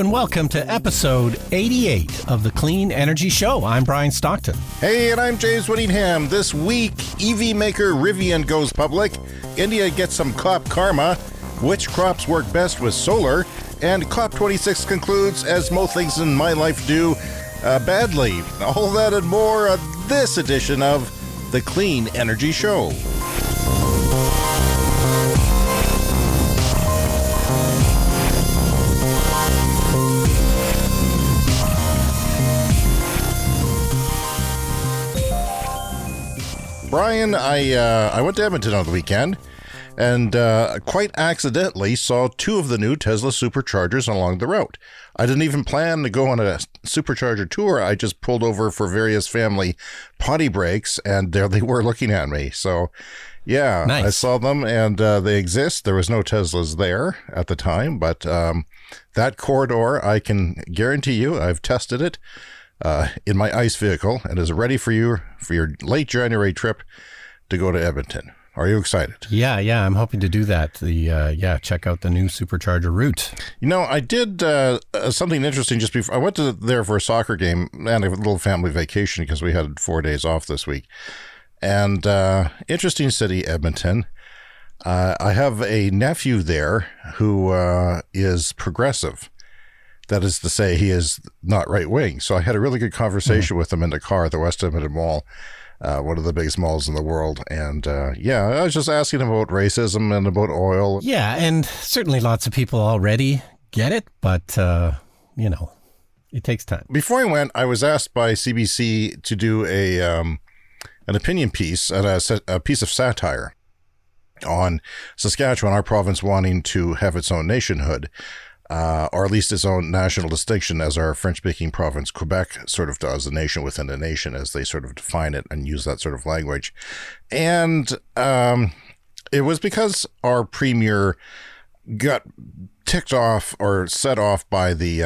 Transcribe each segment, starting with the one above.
and welcome to episode 88 of the Clean Energy Show. I'm Brian Stockton. Hey, and I'm James Whittingham. This week, EV maker Rivian goes public, India gets some COP karma, which crops work best with solar, and COP26 concludes, as most things in my life do, badly. All that and more of this edition of the Clean Energy Show. Brian, I went to Edmonton on the weekend and quite accidentally saw two of the new Tesla Superchargers along the route. I didn't even plan to go on a Supercharger tour. I just pulled over for various family potty breaks, and there they were looking at me. So, yeah, nice. I saw them, and they exist. There was no Teslas there at the time, but that corridor, I can guarantee you, I've tested it in my ICE vehicle, and is ready for your late January trip to go to Edmonton. Are you excited? Yeah, I'm hoping to do that. Check out the new Supercharger route. You know, I did something interesting just before. I went there for a soccer game and a little family vacation because we had 4 days off this week. And interesting city, Edmonton. I have a nephew there who is progressive. That is to say, he is not right-wing. So I had a really good conversation with him in the car at the West Edmonton Mall, one of the biggest malls in the world. And I was just asking him about racism and about oil. Yeah, and certainly lots of people already get it, but, it takes time. Before I went, I was asked by CBC to do an opinion piece, a piece of satire on Saskatchewan, our province wanting to have its own nationhood. Or at least its own national distinction, as our French-speaking province, Quebec, sort of does, a nation within a nation, as they sort of define it and use that sort of language. And it was because our premier got ticked off or set off by the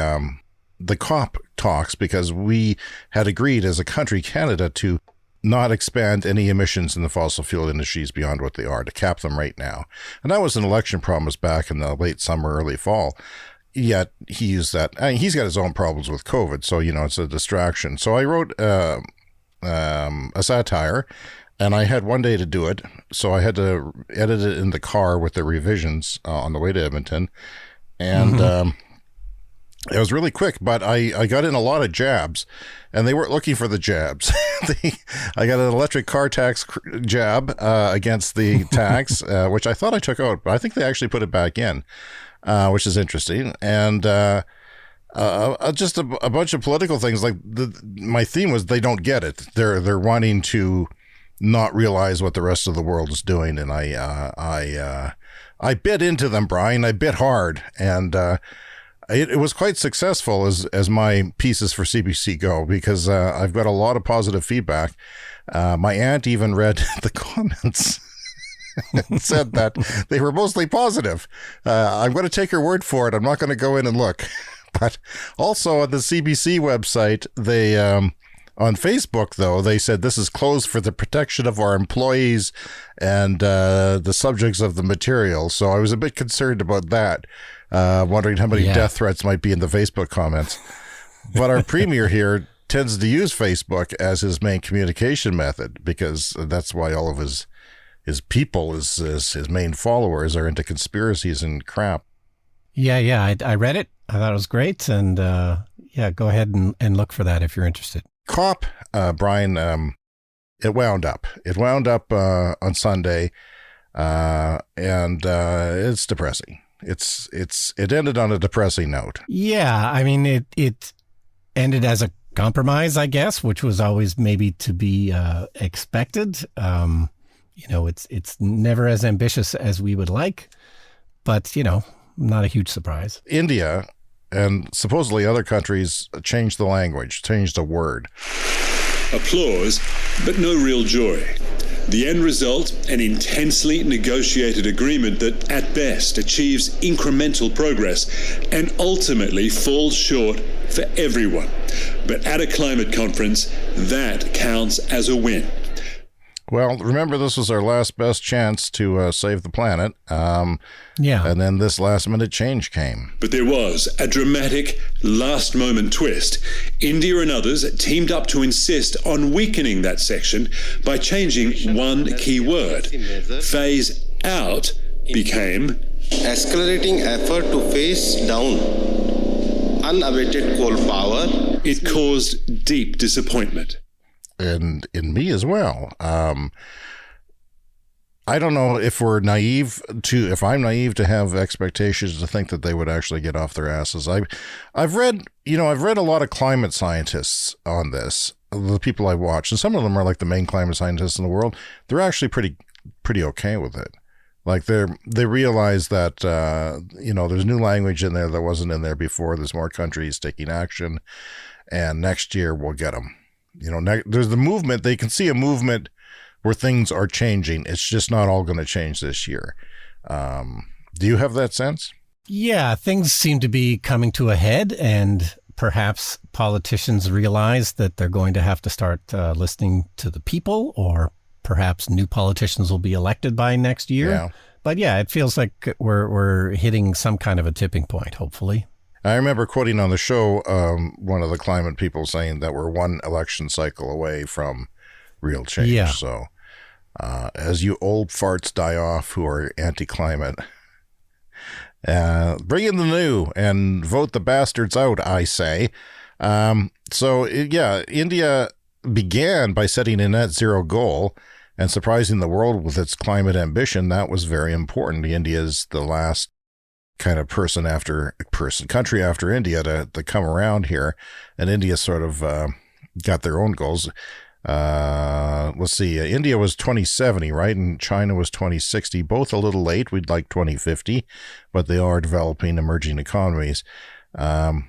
COP talks, because we had agreed as a country, Canada, to not expand any emissions in the fossil fuel industries beyond what they are, to cap them right now. And that was an election promise back in the late summer, early fall. Yet he used that. I mean, he's got his own problems with COVID, so, it's a distraction. So I wrote a satire, and I had 1 day to do it. So I had to edit it in the car with the revisions on the way to Edmonton. And it was really quick, but I got in a lot of jabs, and they weren't looking for the jabs. I got an electric car tax jab against the tax, which I thought I took out, but I think they actually put it back in. Which is interesting, and just a bunch of political things. Like my theme was, they don't get it. They're wanting to not realize what the rest of the world is doing, and I bit into them, Brian. I bit hard, and it was quite successful as my pieces for CBC go, because I've got a lot of positive feedback. My aunt even read the comments. And said that they were mostly positive. I'm going to take her word for it. I'm not going to go in and look. But also on the CBC website, they on Facebook, though, they said this is closed for the protection of our employees and the subjects of the material. So I was a bit concerned about that, wondering how many death threats might be in the Facebook comments. But our premier here tends to use Facebook as his main communication method, because that's why all of his people, his main followers, are into conspiracies and crap. Yeah. I read it. I thought it was great. And go ahead and look for that if you're interested. COP, Brian, it wound up. It wound up on Sunday, and it's depressing. It ended on a depressing note. Yeah, I mean, it ended as a compromise, I guess, which was always maybe to be expected. It's never as ambitious as we would like, but, not a huge surprise. India and supposedly other countries changed the language, changed a word. Applause, but no real joy. The end result, an intensely negotiated agreement that, at best, achieves incremental progress and ultimately falls short for everyone. But at a climate conference, that counts as a win. Well, remember, this was our last best chance to save the planet. Yeah. And then this last-minute change came. But there was a dramatic last-moment twist. India and others teamed up to insist on weakening that section by changing one key word. Phase out became accelerating effort to phase down unabated coal power. It caused deep disappointment. And in me as well. I don't know if I'm naive to have expectations to think that they would actually get off their asses. I've read a lot of climate scientists on this, the people I watch, and some of them are like the main climate scientists in the world. They're actually pretty okay with it. Like they realize that, there's new language in there that wasn't in there before. There's more countries taking action, and next year we'll get them. There's the movement. They can see a movement where things are changing. It's just not all going to change this year. Do you have that sense? Yeah, things seem to be coming to a head, and perhaps politicians realize that they're going to have to start listening to the people, or perhaps new politicians will be elected by next year. Yeah. But yeah, it feels like we're hitting some kind of a tipping point, hopefully. I remember quoting on the show one of the climate people saying that we're one election cycle away from real change. Yeah. So as you old farts die off who are anti-climate, bring in the new and vote the bastards out, I say. India began by setting a net zero goal and surprising the world with its climate ambition. That was very important. India is the last kind of country after India to come around here, and India sort of got their own goals. Let's see, India was 2070, right? And China was 2060, both a little late. We'd like 2050, but they are developing emerging economies. The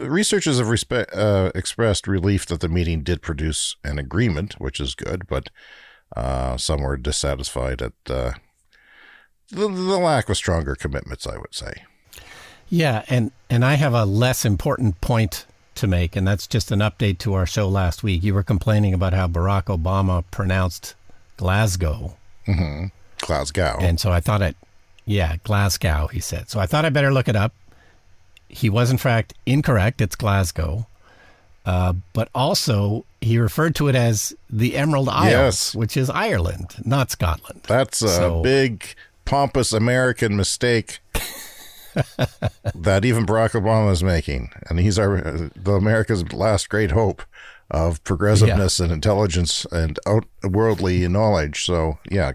researchers have expressed relief that the meeting did produce an agreement, which is good, but some were dissatisfied at the lack of stronger commitments, I would say. Yeah, and I have a less important point to make, and that's just an update to our show last week. You were complaining about how Barack Obama pronounced Glasgow. Mm-hmm. Glasgow. And so I thought Glasgow, he said. So I thought I'd better look it up. He was, in fact, incorrect. It's Glasgow. But also, he referred to it as the Emerald Isles, yes, which is Ireland, not Scotland. That's a big, pompous American mistake that even Barack Obama is making. And he's America's last great hope of progressiveness and intelligence and outworldly knowledge. So, yeah,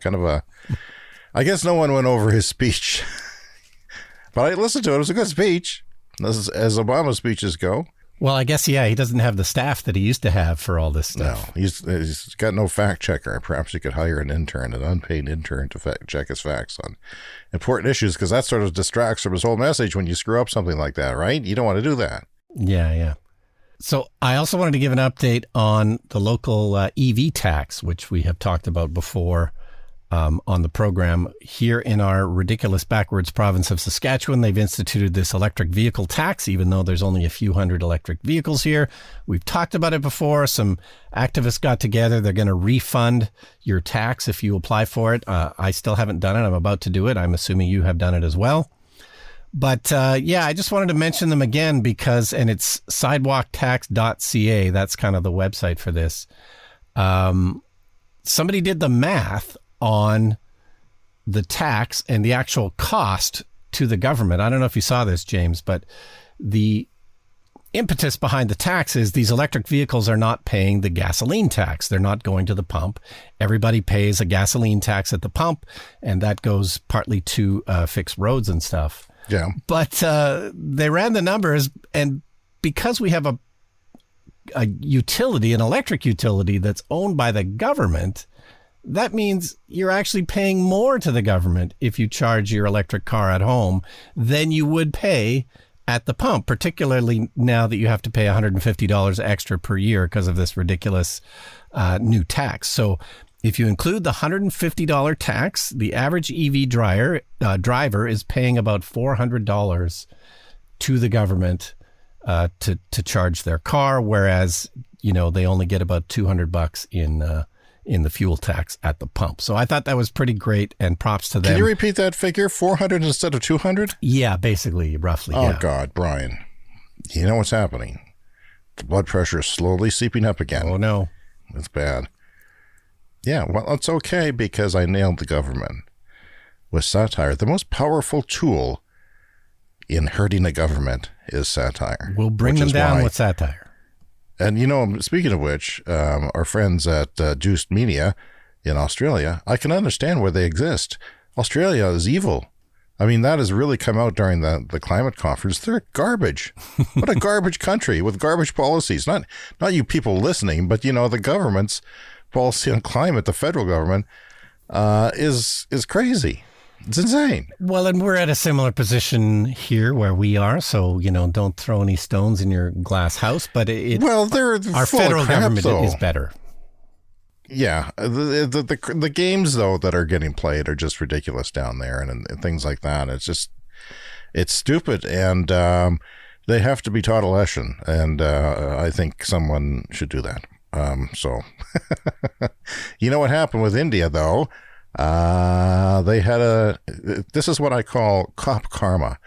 I guess no one went over his speech. But I listened to it. It was a good speech, as Obama speeches go. Well, I guess, he doesn't have the staff that he used to have for all this stuff. No, he's got no fact checker. Perhaps he could hire an unpaid intern to check his facts on important issues, because that sort of distracts from his whole message when you screw up something like that, right? You don't want to do that. Yeah. So I also wanted to give an update on the local EV tax, which we have talked about before on the program. Here in our ridiculous backwards province of Saskatchewan, they've instituted this electric vehicle tax, even though there's only a few hundred electric vehicles here. We've talked about it before. Some activists got together. They're going to refund your tax if you apply for it. I still haven't done it. I'm about to do it. I'm assuming you have done it as well. But I just wanted to mention them again because, and it's sidewalktax.ca. That's kind of the website for this. Somebody did the math on the tax and the actual cost to the government. I don't know if you saw this, James, but the impetus behind the tax is these electric vehicles are not paying the gasoline tax. They're not going to the pump. Everybody pays a gasoline tax at the pump, and that goes partly to fix roads and stuff. Yeah. But they ran the numbers, and because we have a utility, an electric utility that's owned by the government, that means you're actually paying more to the government if you charge your electric car at home than you would pay at the pump, particularly now that you have to pay $150 extra per year because of this ridiculous new tax. So if you include the $150 tax, the average EV driver is paying about $400 to the government to charge their car, whereas they only get about $200 in the fuel tax at the pump. So I thought that was pretty great, and props to them. Can you repeat that figure? 400 instead of 200? Yeah, basically, roughly. Oh, yeah. God, Brian. You know what's happening? The blood pressure is slowly seeping up again. Oh, no. It's bad. Yeah, well, it's okay because I nailed the government with satire. The most powerful tool in hurting a government is satire. We'll bring them down with satire. And, you know, speaking of which, our friends at Juiced Media in Australia, I can understand where they exist. Australia is evil. I mean, that has really come out during the climate conference. They're garbage. What a garbage country with garbage policies. Not you people listening, but, you know, the government's policy on climate, the federal government, is crazy. It's insane. Well, and we're at a similar position here where we are. So, you know, don't throw any stones in your glass house. But they're our federal government though. Is better. Yeah. The games, though, that are getting played are just ridiculous down there and things like that. It's stupid. And they have to be taught a lesson. And I think someone should do that. So, you know what happened with India, though? They had this is what I call cop karma.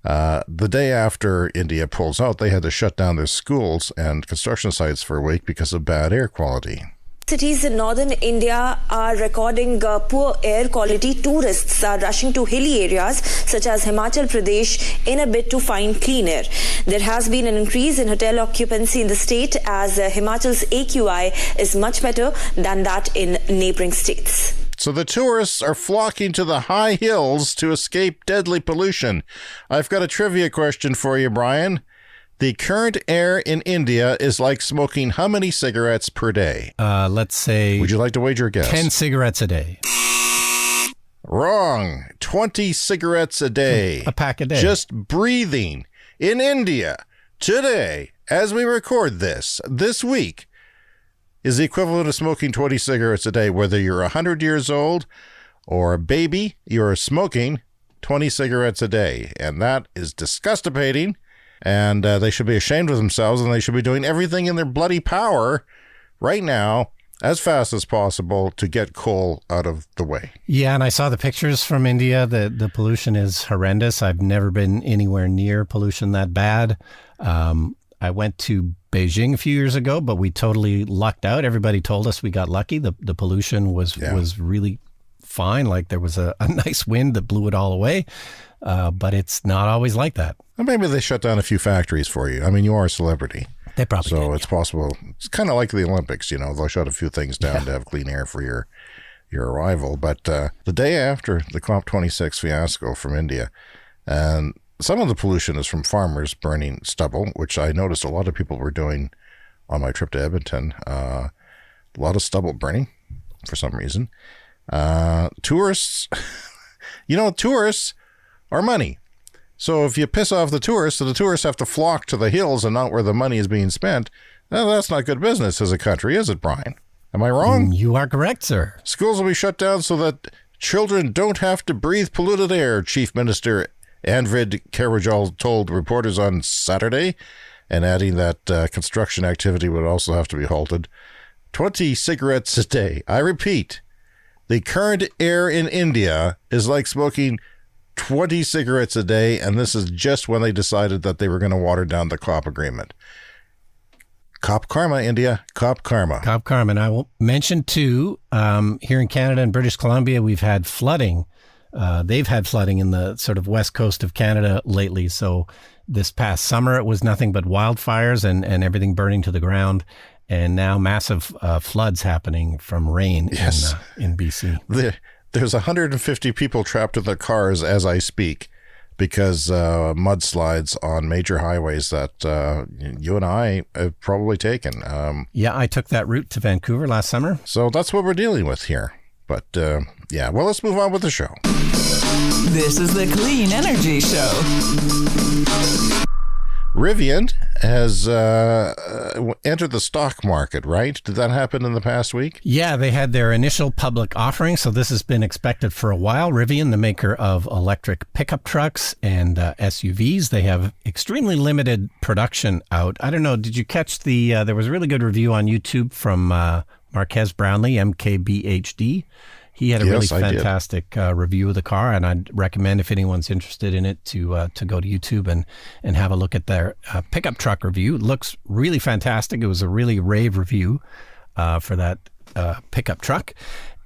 The day after India pulls out, they had to shut down their schools and construction sites for a week because of bad air quality. Cities in northern India are recording poor air quality. Tourists are rushing to hilly areas such as Himachal Pradesh in a bid to find clean air. There has been an increase in hotel occupancy in the state as Himachal's AQI is much better than that in neighboring states. So the tourists are flocking to the high hills to escape deadly pollution. I've got a trivia question for you, Brian. The current air in India is like smoking how many cigarettes per day? Let's say... Would you like to wager a guess? 10 cigarettes a day. Wrong. 20 cigarettes a day. A pack a day. Just breathing in India today, as we record this week, is the equivalent of smoking 20 cigarettes a day. Whether you're 100 years old or a baby, you're smoking 20 cigarettes a day. And that is disgustating. And they should be ashamed of themselves, and they should be doing everything in their bloody power right now, as fast as possible, to get coal out of the way. Yeah, and I saw the pictures from India. The pollution is horrendous. I've never been anywhere near pollution that bad. I went to Beijing a few years ago, but we totally lucked out. Everybody told us we got lucky. The pollution was really fine. Like there was a nice wind that blew it all away. But it's not always like that. Well, maybe they shut down a few factories for you. I mean, you are a celebrity. They probably So did, it's possible. It's kind of like the Olympics, you know. They'll shut a few things down to have clean air for your arrival. But the day after the COP26 fiasco from India, and some of the pollution is from farmers burning stubble, which I noticed a lot of people were doing on my trip to Edmonton. A lot of stubble burning for some reason. Tourists, tourists are money. So if you piss off the tourists, so the tourists have to flock to the hills and not where the money is being spent, well, that's not good business as a country, is it, Brian? Am I wrong? You are correct, sir. Schools will be shut down so that children don't have to breathe polluted air, Chief Minister Anvid Kejriwal told reporters on Saturday, and adding that construction activity would also have to be halted. 20 cigarettes a day. I repeat, the current air in India is like smoking 20 cigarettes a day, and this is just when they decided that they were going to water down the COP agreement. Cop karma, India. Cop karma. Cop karma. And I will mention, too, here in Canada and British Columbia, we've had flooding. They've had flooding in the sort of west coast of Canada lately. So this past summer, it was nothing but wildfires and everything burning to the ground. And now massive floods happening from rain in BC. There's 150 people trapped in their cars as I speak because mudslides on major highways that you and I have probably taken. I took that route to Vancouver last summer. So that's what we're dealing with here. But well, let's move on with the show. This is the Clean Energy Show. Rivian has entered the stock market, right? Did that happen in the past week? Yeah, they had their initial public offering, so this has been expected for a while. Rivian, the maker of electric pickup trucks and SUVs, they have extremely limited production out. I don't know, did you catch there was a really good review on YouTube from Marquez Brownlee, MKBHD. He had a really fantastic review of the car, and I'd recommend, if anyone's interested in it, to go to YouTube and have a look at their pickup truck review. It looks really fantastic. It was a really rave review for that pickup truck.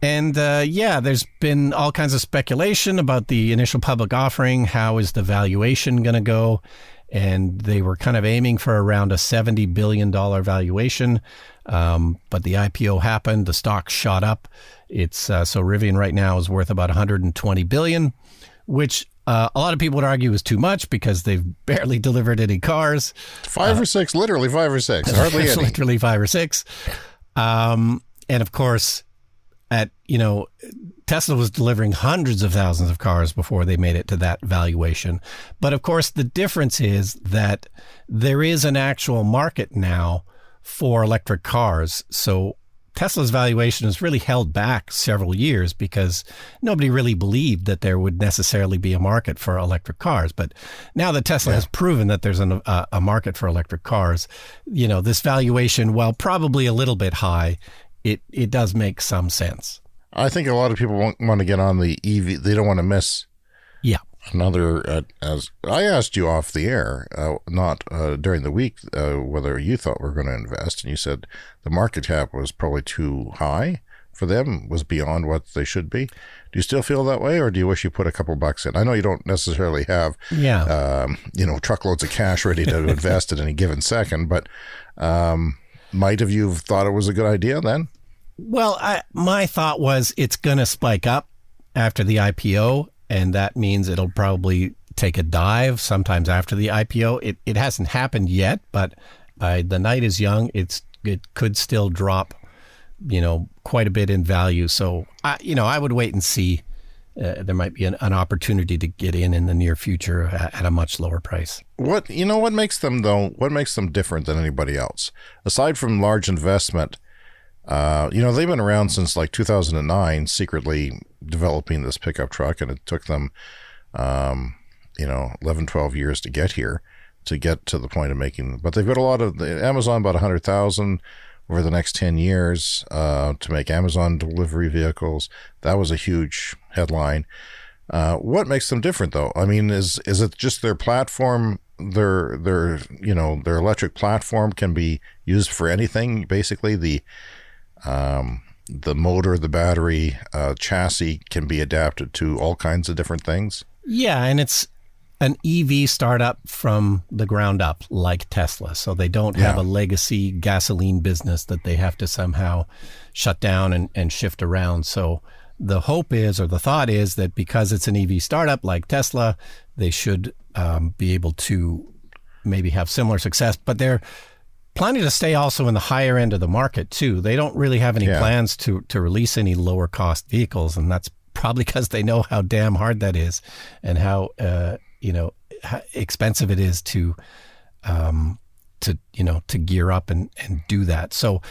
And there's been all kinds of speculation about the initial public offering. How is the valuation going to go? And they were kind of aiming for around a $70 billion valuation. But the IPO happened. The stock shot up. It's so Rivian right now is worth about $120 billion, which a lot of people would argue is too much because they've barely delivered any cars. 5 or 6, literally 5 or 6, hardly any. Literally 5 or 6. And of course, Tesla was delivering hundreds of thousands of cars before they made it to that valuation. But of course, the difference is that there is an actual market now for electric cars. So Tesla's valuation has really held back several years because nobody really believed that there would necessarily be a market for electric cars. But now that Tesla has proven that there's a market for electric cars, this valuation, while probably a little bit high, it does make some sense. I think a lot of people want to get on the EV. They don't want to miss another, as I asked you off the air, not during the week, whether you thought we were going to invest. And you said the market cap was probably too high for them, was beyond what they should be. Do you still feel that way, or do you wish you put a couple bucks in? I know you don't necessarily have, truckloads of cash ready to invest at any given second, but might have you thought it was a good idea then? Well, my thought was it's going to spike up after the IPO, and that means it'll probably take a dive sometimes after the IPO. It hasn't happened yet, but the night is young. It could still drop, quite a bit in value. So, I would wait and see. There might be an opportunity to get in the near future at a much lower price. What makes them different than anybody else? Aside from large investment, they've been around since like 2009, secretly developing this pickup truck, and it took them, 11, 12 years to get here, to get to the point of making. But they've got a lot of Amazon, about 100,000 over the next 10 years to make Amazon delivery vehicles. That was a huge headline. What makes them different, though? I mean, is it just their platform? Their electric platform can be used for anything. Basically, the motor, the battery, chassis can be adapted to all kinds of different things. Yeah, and it's an EV startup from the ground up, like Tesla. So they don't have a legacy gasoline business that they have to somehow shut down and shift around. So the hope is, or the thought is, that because it's an EV startup like Tesla, they should be able to maybe have similar success. But they're planning to stay also in the higher end of the market too. They don't really have any plans to release any lower cost vehicles, and that's probably because they know how damn hard that is, and how how expensive it is to gear up and do that. So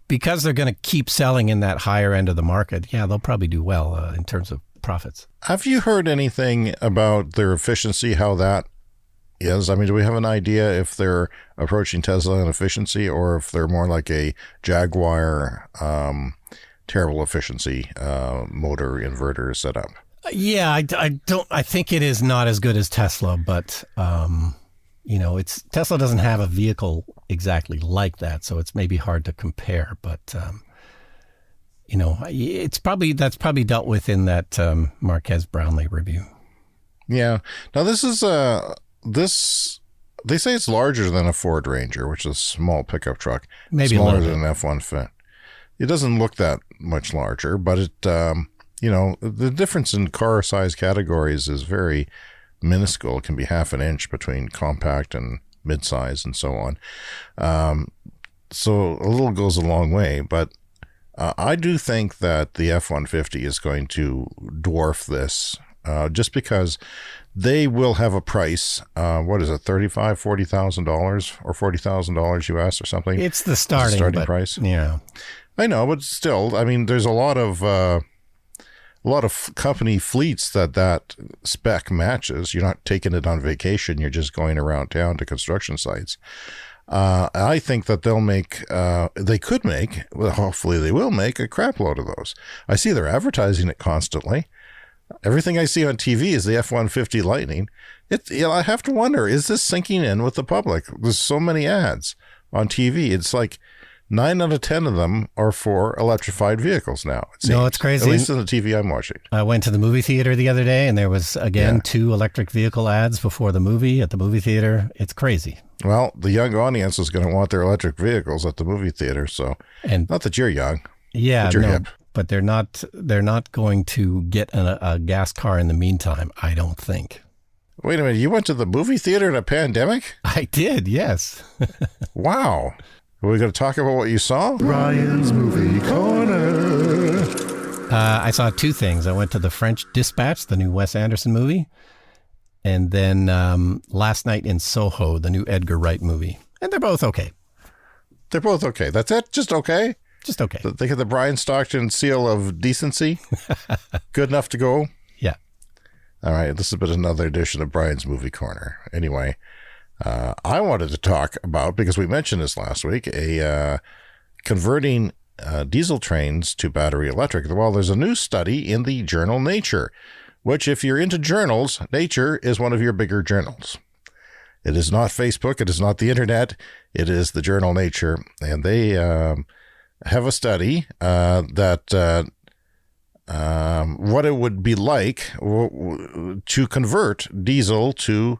because they're going to keep selling in that higher end of the market, they'll probably do well in terms of profits. Have you heard anything about their efficiency, how that is? I mean, do we have an idea if they're approaching Tesla in efficiency, or if they're more like a Jaguar, terrible efficiency motor inverter setup? I think it is not as good as Tesla, but Tesla doesn't have a vehicle exactly like that, so it's maybe hard to compare. But that's probably dealt with in that Marquez Brownlee review. Yeah. Now this is they say it's larger than a Ford Ranger, which is a small pickup truck. Maybe smaller than an F-150. It doesn't look that much larger, but it the difference in car size categories is very minuscule. It can be half an inch between compact and midsize and so on. So a little goes a long way, but I do think that the F-150 is going to dwarf this just because they will have a price. What is it, $35,000, $40,000 or $40,000 US or something? It's the starting price. Yeah, I know, but still, I mean, there's a lot of company fleets that spec matches. You're not taking it on vacation. You're just going around town to construction sites. I think that they could make, well, hopefully they will make a crap load of those. I see they're advertising it constantly. Everything I see on TV is the F-150 Lightning. I have to wonder, is this sinking in with the public? There's so many ads on TV. It's like 9 out of 10 of them are for electrified vehicles now. No, it's crazy. At least in the TV I'm watching. I went to the movie theater the other day, and there was, again, 2 electric vehicle ads before the movie at the movie theater. It's crazy. Well, the young audience is going to want their electric vehicles at the movie theater. So, and not that you're young. Yeah, but you're hip. But they're not going to get a gas car in the meantime, I don't think. Wait a minute. You went to the movie theater in a pandemic? I did, yes. Wow. Are we going to talk about what you saw? Ryan's Movie Corner. I saw 2 things. I went to The French Dispatch, the new Wes Anderson movie, and then last night in Soho, the new Edgar Wright movie. And they're both okay. They're both okay. That's it? Just okay? Just okay. They get the Brian Stockton seal of decency? Good enough to go? Yeah. All right. This has been another edition of Brian's Movie Corner. Anyway, I wanted to talk about, because we mentioned this last week, converting diesel trains to battery electric. Well, there's a new study in the journal Nature, which, if you're into journals, Nature is one of your bigger journals. It is not Facebook. It is not the internet. It is the journal Nature. And they have a study that what it would be like to convert diesel to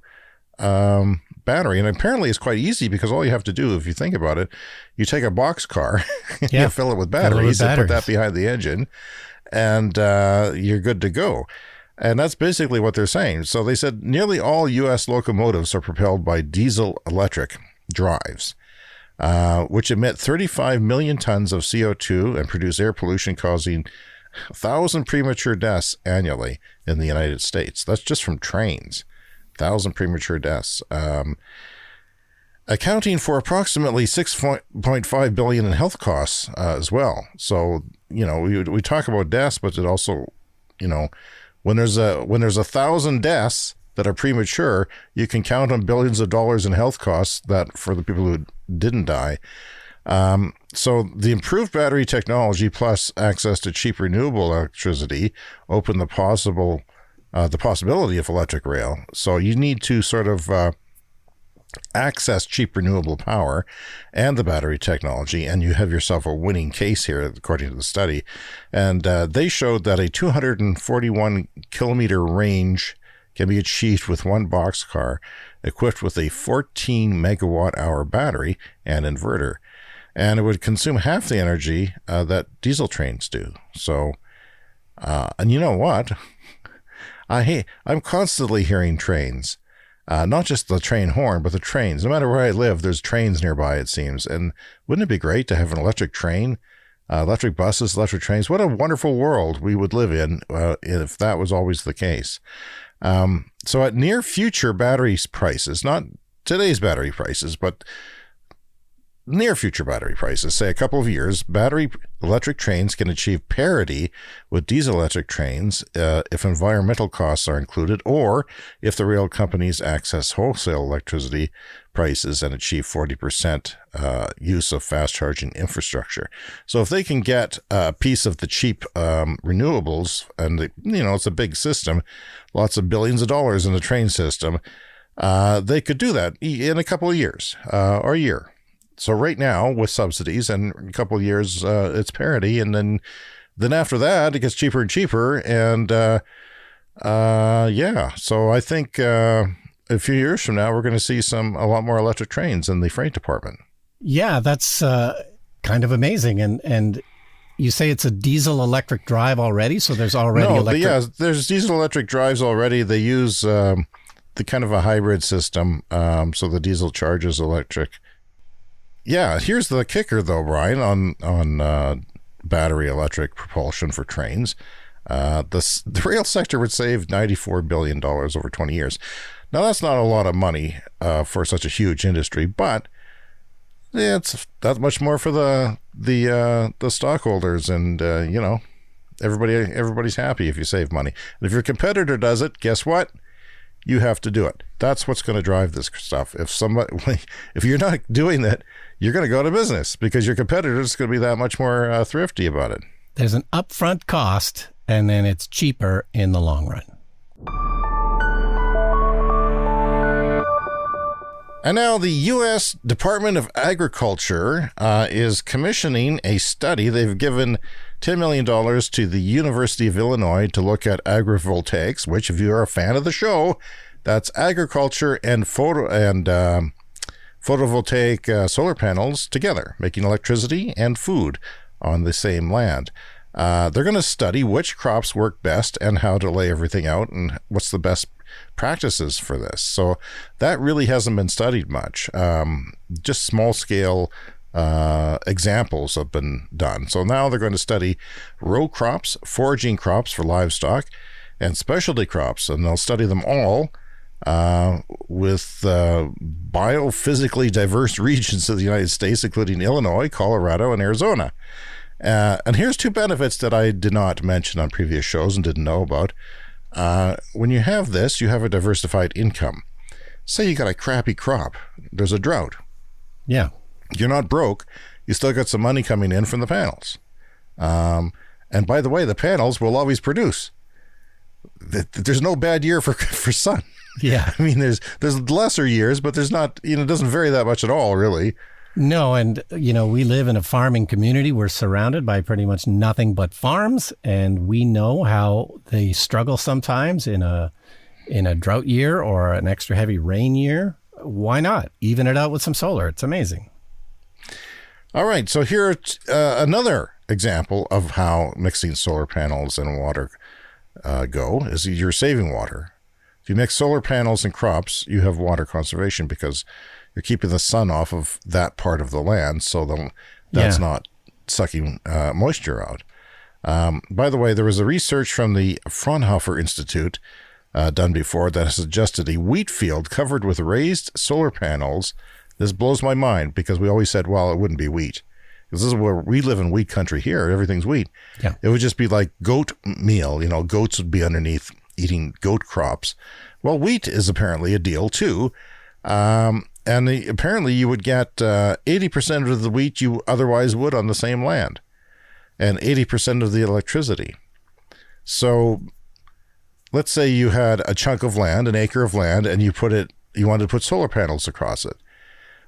battery. And apparently it's quite easy, because all you have to do, if you think about it, you take a box car, you fill it with batteries, and put that behind the engine, and you're good to go. And that's basically what they're saying. So they said nearly all U.S. locomotives are propelled by diesel electric drives, which emit 35 million tons of CO2 and produce air pollution, causing 1,000 premature deaths annually in the United States. That's just from trains. 1,000 premature deaths, accounting for approximately $6.5 billion in health costs as well. So, we talk about deaths, but it also, when there's 1,000 deaths that are premature, you can count on billions of dollars in health costs that for the people who didn't die. So the improved battery technology plus access to cheap renewable electricity open the possibility of electric rail. So you need to sort of access cheap renewable power and the battery technology, and you have yourself a winning case here, according to the study. And they showed that a 241 kilometer range can be achieved with one boxcar equipped with a 14 megawatt hour battery and inverter. And it would consume half the energy that diesel trains do. So, and you know what? I'm constantly hearing trains, not just the train horn, but the trains. No matter where I live, there's trains nearby, it seems. And wouldn't it be great to have an electric train, electric buses, electric trains? What a wonderful world we would live in if that was always the case. So at near future battery prices, not today's battery prices, but near future battery prices, say a couple of years, battery electric trains can achieve parity with diesel electric trains if environmental costs are included, or if the rail companies access wholesale electricity prices and achieve 40% use of fast charging infrastructure. So if they can get a piece of the cheap renewables, and it's a big system, lots of billions of dollars in the train system, they could do that in a couple of years or a year. So right now, with subsidies, and in a couple of years, it's parity, and then after that, it gets cheaper and cheaper, and So I think a few years from now, we're going to see a lot more electric trains in the freight department. Yeah, that's kind of amazing, and you say it's a diesel electric drive already, so there's already electric. There's diesel electric drives already. They use the kind of a hybrid system, so the diesel charges electric. Yeah, here's the kicker, though, Brian, on battery electric propulsion for trains. The rail sector would save $94 billion over 20 years. Now, that's not a lot of money for such a huge industry, but it's that much more for the stockholders, and everybody's happy if you save money. And if your competitor does it, guess what? you have to do it. That's what's going to drive this stuff. If you're not doing that, you're going to go out of business because your competitor is going to be that much more thrifty about it. There's an upfront cost, and then it's cheaper in the long run. And now the U.S. Department of Agriculture is commissioning a study. They've given $10 million to the University of Illinois to look at agrivoltaics, which, if you are a fan of the show, that's agriculture and photovoltaic solar panels together, making electricity and food on the same land. They're going to study which crops work best and how to lay everything out and what's the best practices for this. So that really hasn't been studied much. Just small scale examples have been done. So now they're going to study row crops, foraging crops for livestock, and specialty crops, and they'll study them all with biophysically diverse regions of the United States, including Illinois, Colorado, and Arizona. And here's two benefits that I did not mention on previous shows and didn't know about. When you have this, you have a diversified income. Say you got a crappy crop, there's a drought. Yeah. You're not broke. You still got some money coming in from the panels. And by the way, the panels will always produce. There's no bad year for sun. Yeah. I mean, there's lesser years, but there's not, it doesn't vary that much at all, really. No, and, we live in a farming community. We're surrounded by pretty much nothing but farms, and we know how they struggle sometimes in a drought year or an extra heavy rain year. Why not even it out with some solar? It's amazing. All right, so here's another example of how mixing solar panels and water go is you're saving water. If you mix solar panels and crops, you have water conservation because you're keeping the sun off of that part of the land, so that's not sucking moisture out. By the way, there was a research from the Fraunhofer Institute done before that has suggested a wheat field covered with raised solar panels. This blows my mind because we always said, well, it wouldn't be wheat. Because this is where we live in wheat country here. Everything's wheat. Yeah. It would just be like goat meal. Goats would be underneath eating goat crops. Well, wheat is apparently a deal too. Apparently you would get 80% of the wheat you otherwise would on the same land and 80% of the electricity. So let's say you had a chunk of land, an acre of land, and you wanted to put solar panels across it.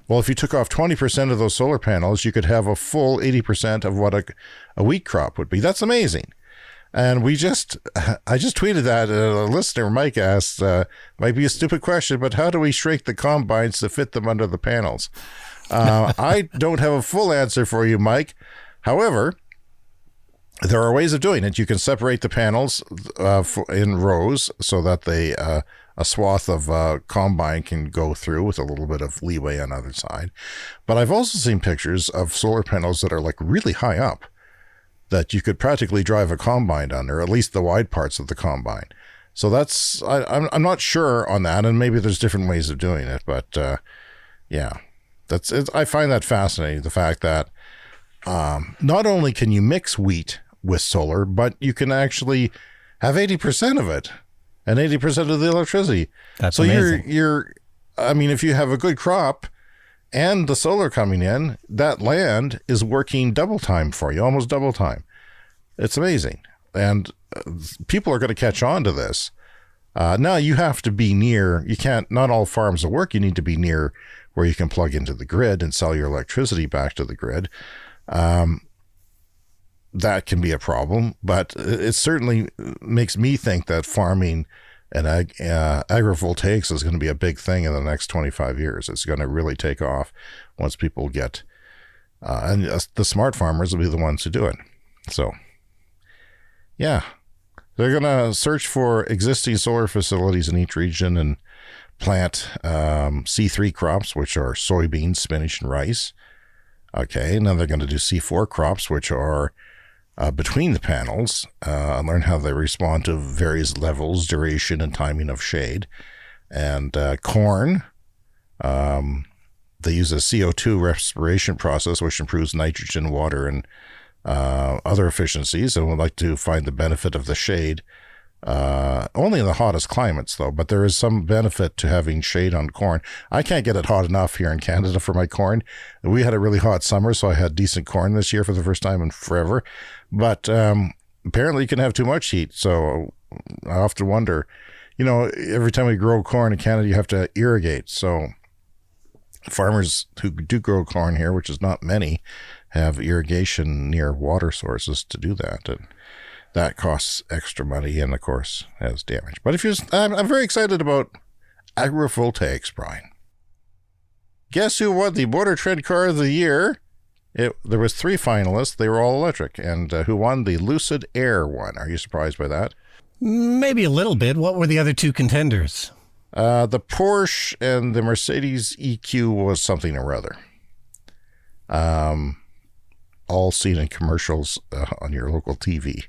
Well, if you took off 20% of those solar panels, you could have a full 80% of what a wheat crop would be. That's amazing. And I just tweeted that, a listener, Mike, asked, might be a stupid question, but how do we shrink the combines to fit them under the panels? I don't have a full answer for you, Mike. However, there are ways of doing it. You can separate the panels in rows so that a swath of combine can go through with a little bit of leeway on either side. But I've also seen pictures of solar panels that are like really high up, that you could practically drive a combine under, at least the wide parts of the combine. So I'm not sure on that, and maybe there's different ways of doing it, but yeah, that's it. I find that fascinating, the fact that not only can you mix wheat with solar, but you can actually have 80% of it and 80% of the electricity. That's so amazing. If you have a good crop and the solar coming in, that land is working double time for you, almost double time. It's amazing. And people are going to catch on to this. Now you have to be near, not all farms will work. You need to be near where you can plug into the grid and sell your electricity back to the grid. That can be a problem, but it certainly makes me think that farming and agrivoltaics is going to be a big thing in the next 25 years. It's going to really take off once people get, and the smart farmers will be the ones who do it. So, yeah, they're going to search for existing solar facilities in each region and plant C3 crops, which are soybeans, spinach, and rice. Okay, now they're going to do C4 crops, which are between the panels, and learn how they respond to various levels, duration, and timing of shade. And corn, they use a CO2 respiration process, which improves nitrogen, water, and other efficiencies, and would like to find the benefit of the shade Only in the hottest climates, though, but there is some benefit to having shade on corn. I can't get it hot enough here in Canada for my corn. We had a really hot summer, so I had decent corn this year for the first time in forever. But apparently you can have too much heat, so I often wonder, every time we grow corn in Canada, you have to irrigate. So farmers who do grow corn here, which is not many, have irrigation near water sources to do that. And that costs extra money and, of course, has damage. But I'm very excited about agrivoltaics, Brian. Guess who won the Motor Trend Car of the Year? There was 3 finalists. They were all electric. And who won? The Lucid Air one. Are you surprised by that? Maybe a little bit. What were the other 2 contenders? The Porsche and the Mercedes EQ was something or other. All seen in commercials on your local TV.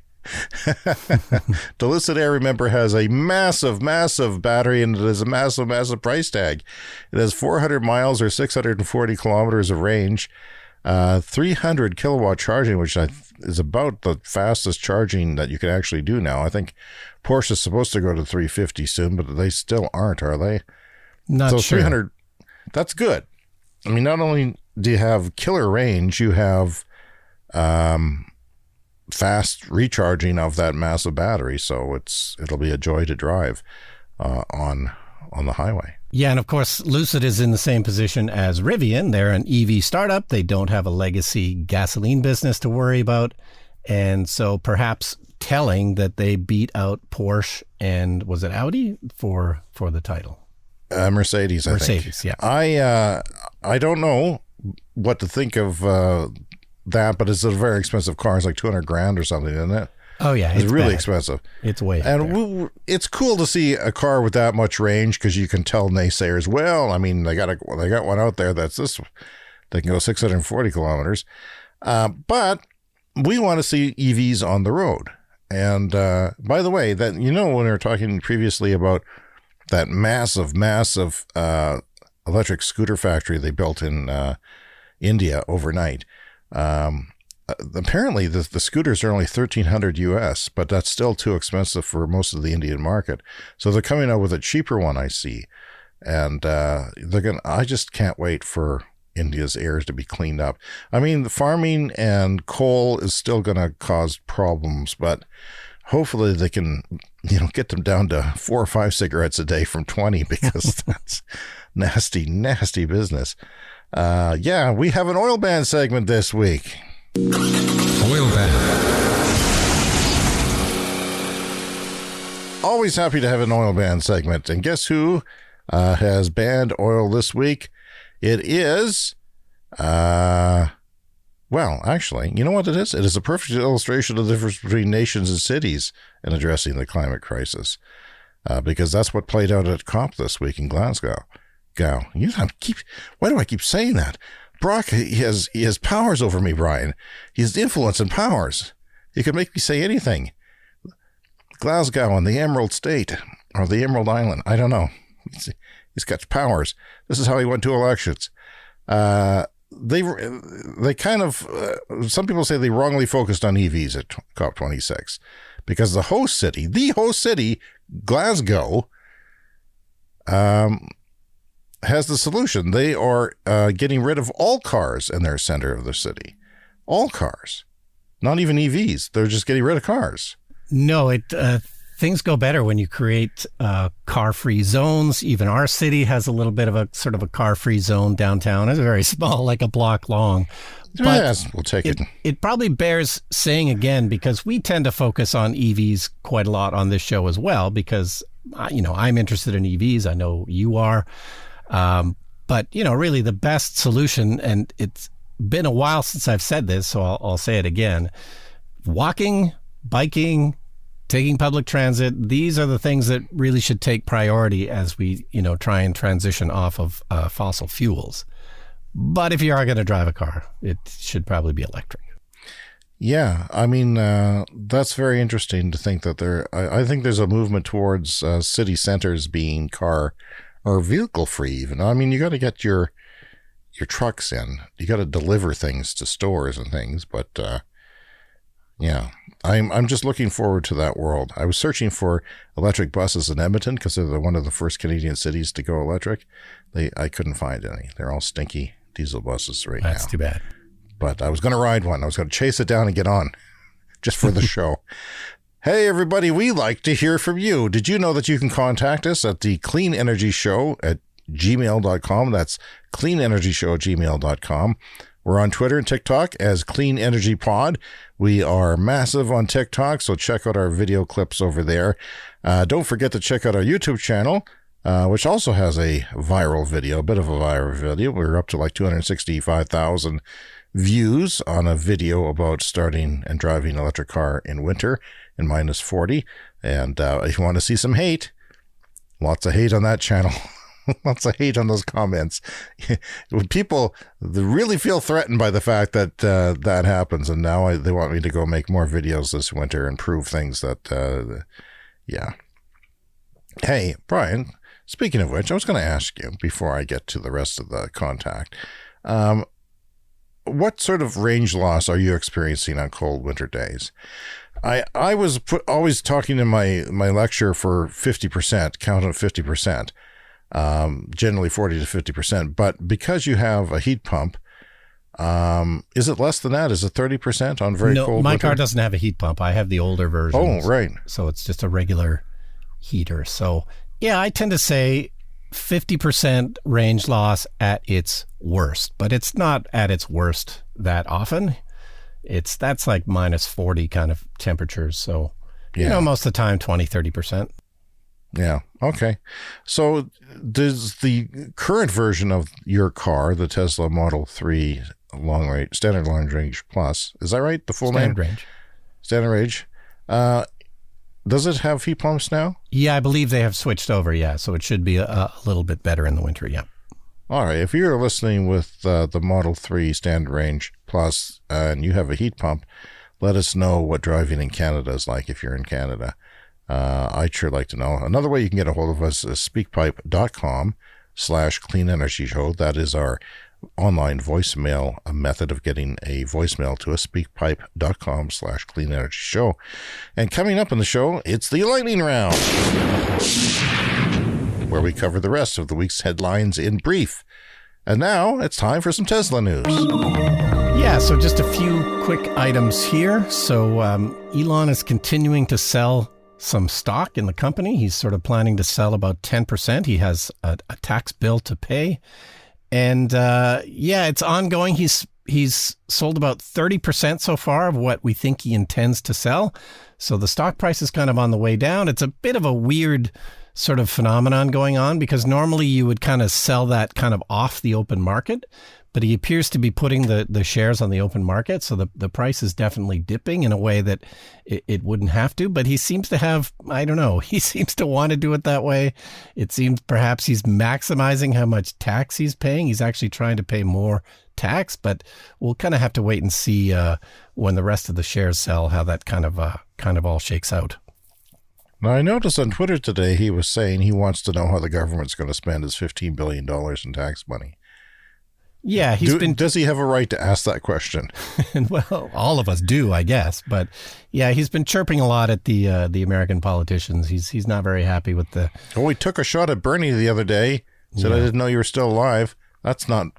The Lucid Air, remember, has a massive, massive battery, and it has a massive, massive price tag. It has 400 miles or 640 kilometers of range, 300 kilowatt charging, which is about the fastest charging that you can actually do now. I think Porsche is supposed to go to 350 soon, but they still aren't, are they? Not so sure. 300, that's good. I mean, not only do you have killer range, you have fast recharging of that massive battery, so it'll be a joy to drive on the highway. Yeah, and of course, Lucid is in the same position as Rivian. They're an EV startup. They don't have a legacy gasoline business to worry about, and so perhaps telling that they beat out Porsche and, was it Audi for the title? Mercedes, I think. Mercedes, yeah. I don't know what to think of that, but it's a very expensive car. It's like $200,000 or something, isn't it? Oh yeah, it's really bad. Expensive. It's way. And it's cool to see a car with that much range, because you can tell naysayers, well, I mean, they got one out there that's this, they can go 640 kilometers, but we want to see EVs on the road. And by the way, that when we were talking previously about that massive electric scooter factory they built in India overnight. Apparently the scooters are only $1,300 US, but that's still too expensive for most of the Indian market. So they're coming out with a cheaper one, I see. And I just can't wait for India's airs to be cleaned up. I mean, the farming and coal is still going to cause problems, but hopefully they can, get them down to 4 or 5 cigarettes a day from 20, because that's nasty, nasty business. Yeah, we have an oil ban segment this week. Oil ban. Always happy to have an oil ban segment. And guess who has banned oil this week? It is, well, actually, you know what it is? It is a perfect illustration of the difference between nations and cities in addressing the climate crisis, because that's what played out at COP this week in Glasgow. Why do I keep saying that? Brock, he has powers over me, Brian. He has influence and powers. He can make me say anything. Glasgow and the Emerald State, or the Emerald Island, I don't know. He's got powers. This is how he won 2 elections. They kind of, some people say they wrongly focused on EVs at COP26, because the host city, Glasgow, has the solution. They are getting rid of all cars in their center of the city. All cars. Not even EVs. They're just getting rid of cars. No, things go better when you create car-free zones. Even our city has a little bit of a sort of a car-free zone downtown. It's very small, like a block long. But yes, we'll take it. It probably bears saying again, because we tend to focus on EVs quite a lot on this show as well, because, I'm interested in EVs. I know you are. But, really the best solution, and it's been a while since I've said this, so I'll say it again. Walking, biking, taking public transit, these are the things that really should take priority as we, try and transition off of fossil fuels. But if you are going to drive a car, it should probably be electric. Yeah, I mean, that's very interesting to think that I think there's a movement towards city centers being car or vehicle free even. I mean, you got to get your trucks in. You got to deliver things to stores and things, but yeah, I'm just looking forward to that world. I was searching for electric buses in Edmonton because they're one of the first Canadian cities to go electric. I couldn't find any. They're all stinky diesel buses right now. That's too bad. But I was going to ride one. I was going to chase it down and get on just for the show. Hey, everybody, we like to hear from you. Did you know that you can contact us at the Clean Energy Show at gmail.com? That's cleanenergyshow@gmail.com. We're on Twitter and TikTok as Clean Energy Pod. We are massive on TikTok, so check out our video clips over there. Don't forget to check out our YouTube channel, which also has a viral video, a bit of a viral video. We're up to like 265,000 views on a video about starting and driving an electric car in winter in -40. And if you want to see some hate, lots of hate on that channel. Lots of hate on those comments. People really feel threatened by the fact that that happens, and now they want me to go make more videos this winter and prove things that, yeah. Hey, Brian, speaking of which, I was going to ask you before I get to the rest of the contact, what sort of range loss are you experiencing on cold winter days? I was always talking in my lecture for 50%, count on 50%. Generally 40 to 50%, but because you have a heat pump, is it less than that? Is it 30% on very cold? No, my car doesn't have a heat pump. I have the older version. Oh, right. So it's just a regular heater. So yeah, I tend to say 50% range loss at its worst, but it's not at its worst that often. That's like -40 kind of temperatures. So, yeah. Most of the time, 20, 30%. Yeah. Okay. So does the current version of your car, the Tesla Model 3 standard long range plus, is that right? The full standard name? Range. Standard range. Does it have heat pumps now? Yeah, I believe they have switched over. Yeah. So it should be a little bit better in the winter. Yeah. All right. If you're listening with the Model 3 standard range plus and you have a heat pump, let us know what driving in Canada is like if you're in Canada. I'd sure like to know. Another way you can get a hold of us is speakpipe.com/cleanenergyshow. That is our online voicemail, a method of getting a voicemail to us, speakpipe.com/cleanenergyshow. And coming up in the show, it's the lightning round, where we cover the rest of the week's headlines in brief. And now it's time for some Tesla news. Yeah, so just a few quick items here. So Elon is continuing to sell some stock in the company. He's sort of planning to sell about 10%. He has a tax bill to pay. And it's ongoing. He's sold about 30% so far of what we think he intends to sell. So the stock price is kind of on the way down. It's a bit of a weird sort of phenomenon going on because normally you would kind of sell that kind of off the open market. But he appears to be putting the shares on the open market. So the price is definitely dipping in a way that it wouldn't have to. But he seems to have, I don't know, he seems to want to do it that way. It seems perhaps he's maximizing how much tax he's paying. He's actually trying to pay more tax. But we'll kind of have to wait and see when the rest of the shares sell, how that kind of all shakes out. Now, I noticed on Twitter today he was saying he wants to know how the government's going to spend his $15 billion in tax money. Yeah, does he have a right to ask that question? Well, all of us do, I guess. But yeah, he's been chirping a lot at the American politicians. He's not very happy with the. Oh, he took a shot at Bernie the other day. Said, yeah. I didn't know you were still alive. That's not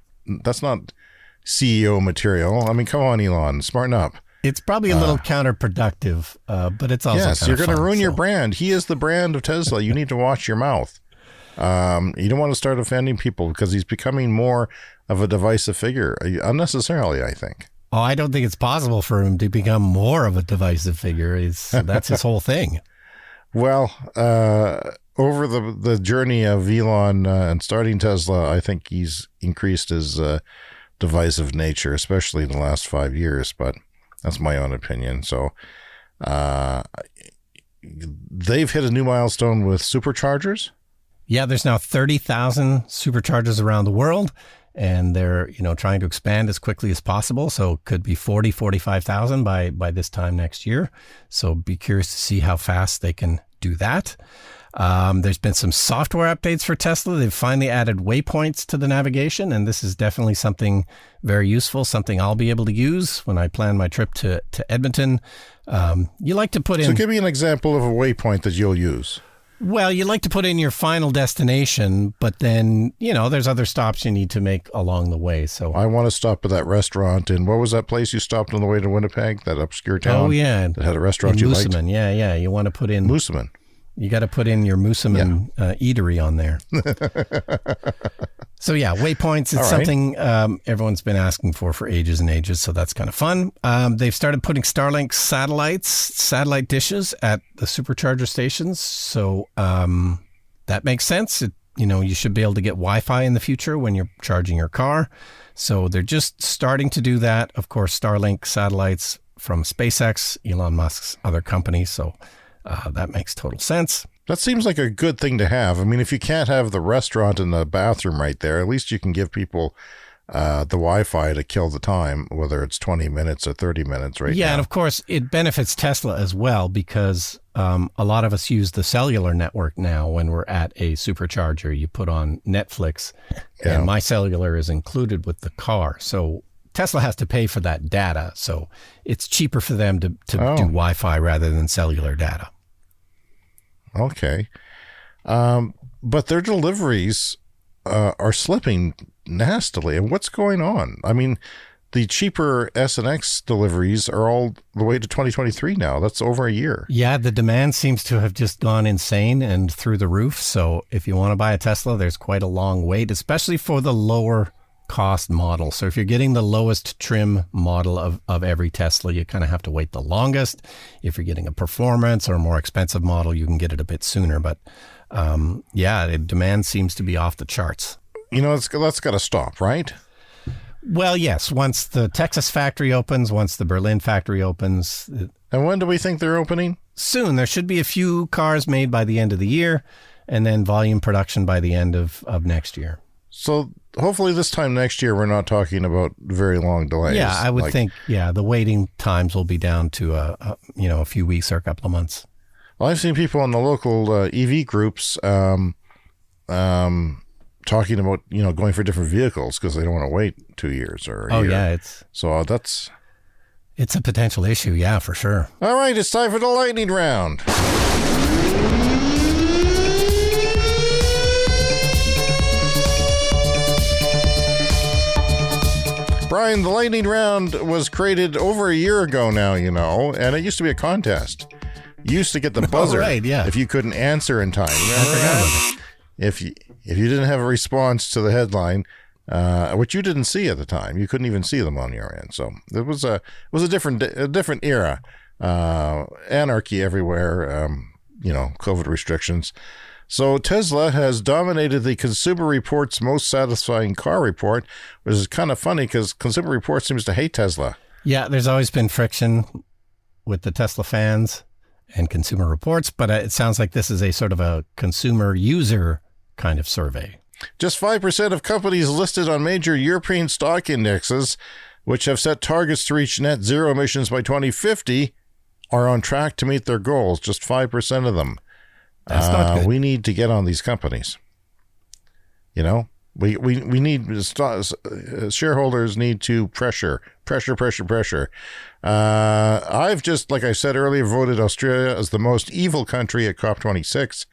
CEO material. I mean, come on, Elon, smarten up. It's probably a little counterproductive, but it's also yes. You're going to ruin your brand. He is the brand of Tesla. You need to watch your mouth. You don't want to start offending people because he's becoming more of a divisive figure unnecessarily, I think. Oh, I don't think it's possible for him to become more of a divisive figure. That's his whole thing. Well, over the journey of Elon and starting Tesla, I think he's increased his divisive nature, especially in the last 5 years. But that's my own opinion. So they've hit a new milestone with superchargers. Yeah, there's now 30,000 superchargers around the world. And they're, trying to expand as quickly as possible. So it could be 40, 45,000 by this time next year. So be curious to see how fast they can do that. There's been some software updates for Tesla. They've finally added waypoints to the navigation, and this is definitely something very useful, something I'll be able to use when I plan my trip to Edmonton. You like to put in... So give me an example of a waypoint that you'll use. Well, you like to put in your final destination, but then, there's other stops you need to make along the way. So I want to stop at that restaurant. And what was that place you stopped on the way to Winnipeg? That obscure town? Oh, yeah. That had a restaurant you liked? Moosomin. Yeah. You want to put in... Moosomin. You got to put in your Moosomin eatery on there. So yeah, waypoints, it's something everyone's been asking for ages and ages, so that's kind of fun. They've started putting Starlink satellite dishes at the Supercharger stations, so that makes sense. You should be able to get Wi-Fi in the future when you're charging your car. So they're just starting to do that. Of course, Starlink satellites from SpaceX, Elon Musk's other company, so that makes total sense. That seems like a good thing to have. I mean, if you can't have the restaurant and the bathroom right there, at least you can give people the Wi-Fi to kill the time, whether it's 20 minutes or 30 minutes right now. Yeah, and of course, it benefits Tesla as well because a lot of us use the cellular network now when we're at a supercharger. You put on Netflix, and my cellular is included with the car. So Tesla has to pay for that data, so it's cheaper for them to do Wi-Fi rather than cellular data. Okay. But their deliveries are slipping nastily. And what's going on? I mean, the cheaper S and X deliveries are all the way to 2023 now. That's over a year. Yeah, the demand seems to have just gone insane and through the roof. So if you want to buy a Tesla, there's quite a long wait, especially for the lower cost model. So if you're getting the lowest trim model of every Tesla, you kind of have to wait the longest. If you're getting a performance or a more expensive model, you can get it a bit sooner. But the demand seems to be off the charts. That's got to stop, right? Well, yes. Once the Texas factory opens, once the Berlin factory opens. And when do we think they're opening? Soon. There should be a few cars made by the end of the year and then volume production by the end of next year. So hopefully this time next year, we're not talking about very long delays. Yeah, I would think, the waiting times will be down to a few weeks or a couple of months. Well, I've seen people in the local EV groups talking about, going for different vehicles because they don't want to wait 2 years or a year. Yeah. It's a potential issue. Yeah, for sure. All right, it's time for the lightning round. Brian, the lightning round was created over a year ago now, and it used to be a contest. You used to get the buzzer if you couldn't answer in time. Remember that? If you didn't have a response to the headline, which you didn't see at the time, you couldn't even see them on your end. So it was a different era, anarchy everywhere. COVID restrictions. So Tesla has dominated the Consumer Reports' most satisfying car report, which is kind of funny because Consumer Reports seems to hate Tesla. Yeah, there's always been friction with the Tesla fans and Consumer Reports, but it sounds like this is a sort of a consumer user kind of survey. Just 5% of companies listed on major European stock indexes, which have set targets to reach net zero emissions by 2050, are on track to meet their goals. Just 5% of them. That's not good. We need to get on these companies. We need shareholders need to pressure. I've just, like I said earlier, voted Australia as the most evil country at COP26.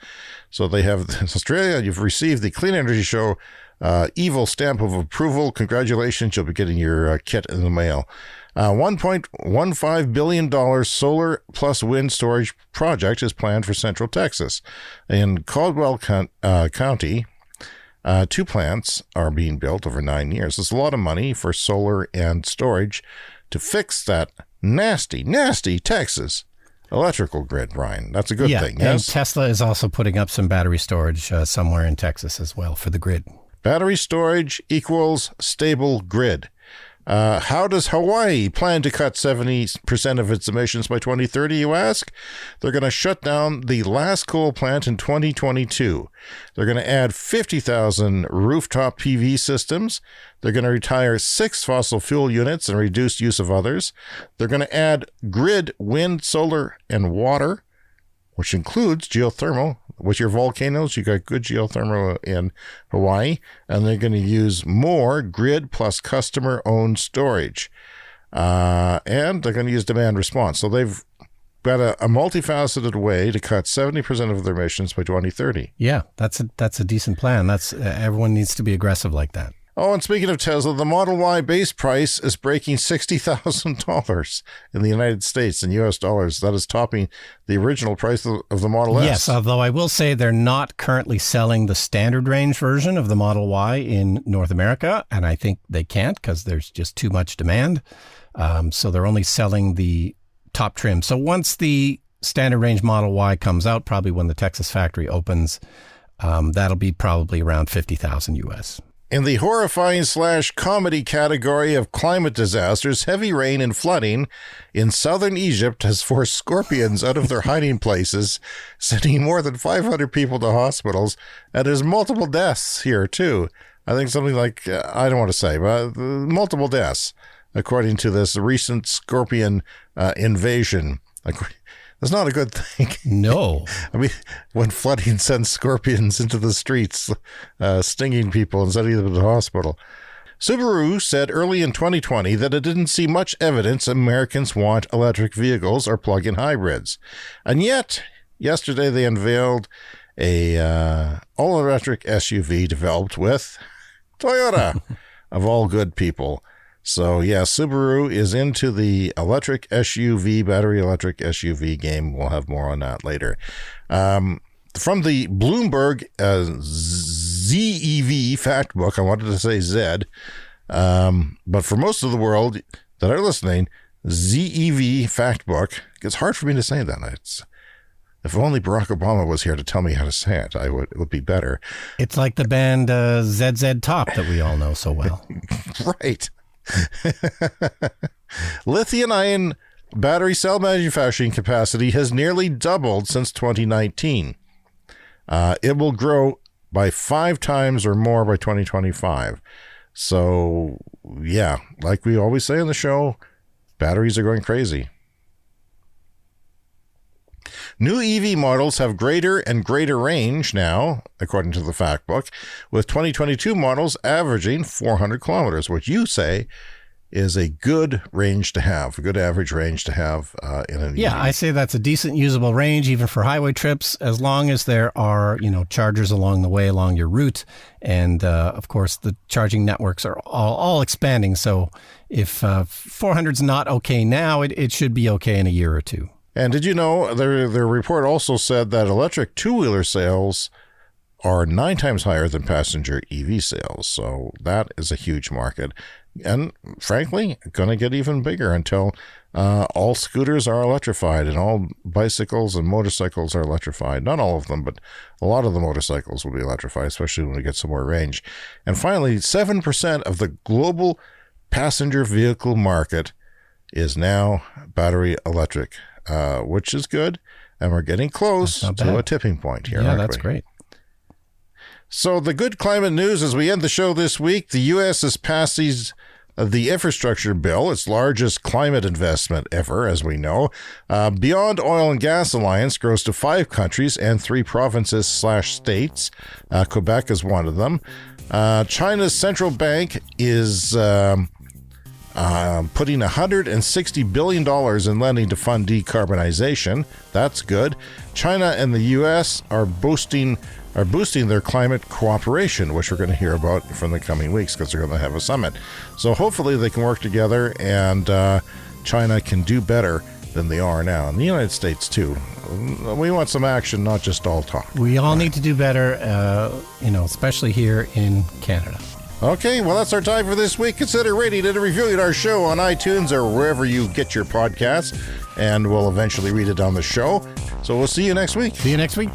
So they have Australia. You've received the Clean Energy Show evil stamp of approval. Congratulations. You'll be getting your kit in the mail. $1.15 billion solar plus wind storage project is planned for Central Texas. In Caldwell County, 2 plants are being built over 9 years. It's a lot of money for solar and storage to fix that nasty, nasty Texas electrical grid, Brian. That's a good thing, yes? And Tesla is also putting up some battery storage somewhere in Texas as well for the grid. Battery storage equals stable grid. How does Hawaii plan to cut 70% of its emissions by 2030, you ask? They're going to shut down the last coal plant in 2022. They're going to add 50,000 rooftop PV systems. They're going to retire 6 fossil fuel units and reduce use of others. They're going to add grid wind, solar, and water, which includes geothermal. with your volcanoes. You got good geothermal in Hawaii, and they're going to use more grid plus customer-owned storage. And they're going to use demand response. So they've got a multifaceted way to cut 70% of their emissions by 2030. Yeah, that's a decent plan. That's everyone needs to be aggressive like that. Oh, and speaking of Tesla, the Model Y base price is breaking $60,000 in the United States in U.S. dollars. That is topping the original price of the Model S. Yes, although I will say they're not currently selling the standard range version of the Model Y in North America, and I think they can't because there's just too much demand. So they're only selling the top trim. So once the standard range Model Y comes out, probably when the Texas factory opens, that'll be probably around $50,000 US. In the horrifying / comedy category of climate disasters, heavy rain and flooding in southern Egypt has forced scorpions out of their hiding places, sending more than 500 people to hospitals, and there's multiple deaths here too. I think something like, I don't want to say, but multiple deaths, according to this recent scorpion invasion. That's not a good thing. No. I mean, when flooding sends scorpions into the streets, stinging people and sending them to the hospital. Subaru said early in 2020 that it didn't see much evidence Americans want electric vehicles or plug-in hybrids. And yet, yesterday they unveiled a all-electric SUV developed with Toyota, of all good people. So, yeah, Subaru is into the electric SUV, battery electric SUV game. We'll have more on that later. From the Bloomberg ZEV fact book, I wanted to say Z, but for most of the world that are listening, ZEV fact book, it's hard for me to say that. If only Barack Obama was here to tell me how to say it, it would be better. It's like the band ZZ Top that we all know so well. Right. Lithium-ion battery cell manufacturing capacity has nearly doubled since 2019. It will grow by 5 times or more by 2025. So, yeah, like we always say on the show, batteries are going crazy. New EV models have greater and greater range now, according to the fact book, with 2022 models averaging 400 kilometers, which you say is a good range to have, a good average range to have in an EV. Yeah, I say that's a decent usable range, even for highway trips, as long as there are, chargers along the way, along your route. And, of course, the charging networks are all expanding. So if 400 is not okay now, it should be okay in a year or two. And did you know their report also said that electric two-wheeler sales are 9 times higher than passenger EV sales. So that is a huge market. And frankly, going to get even bigger until all scooters are electrified and all bicycles and motorcycles are electrified. Not all of them, but a lot of the motorcycles will be electrified, especially when we get some more range. And finally, 7% of the global passenger vehicle market is now battery electric. Which is good, and we're getting close to a tipping point here. Yeah, that's great. So the good climate news as we end the show this week, the U.S. has passed the infrastructure bill, its largest climate investment ever, as we know. Beyond Oil and Gas Alliance grows to 5 countries and 3 provinces / states. Quebec is one of them. China's central bank is putting $160 billion in lending to fund decarbonization. That's good. China and the U.S. are boosting their climate cooperation, which we're going to hear about from the coming weeks because they're going to have a summit. So hopefully they can work together and China can do better than they are now. And the United States, too. We want some action, not just all talk. We all need to do better, especially here in Canada. Okay, well, that's our time for this week. Consider rating and reviewing our show on iTunes or wherever you get your podcasts, and we'll eventually read it on the show. So we'll see you next week. See you next week.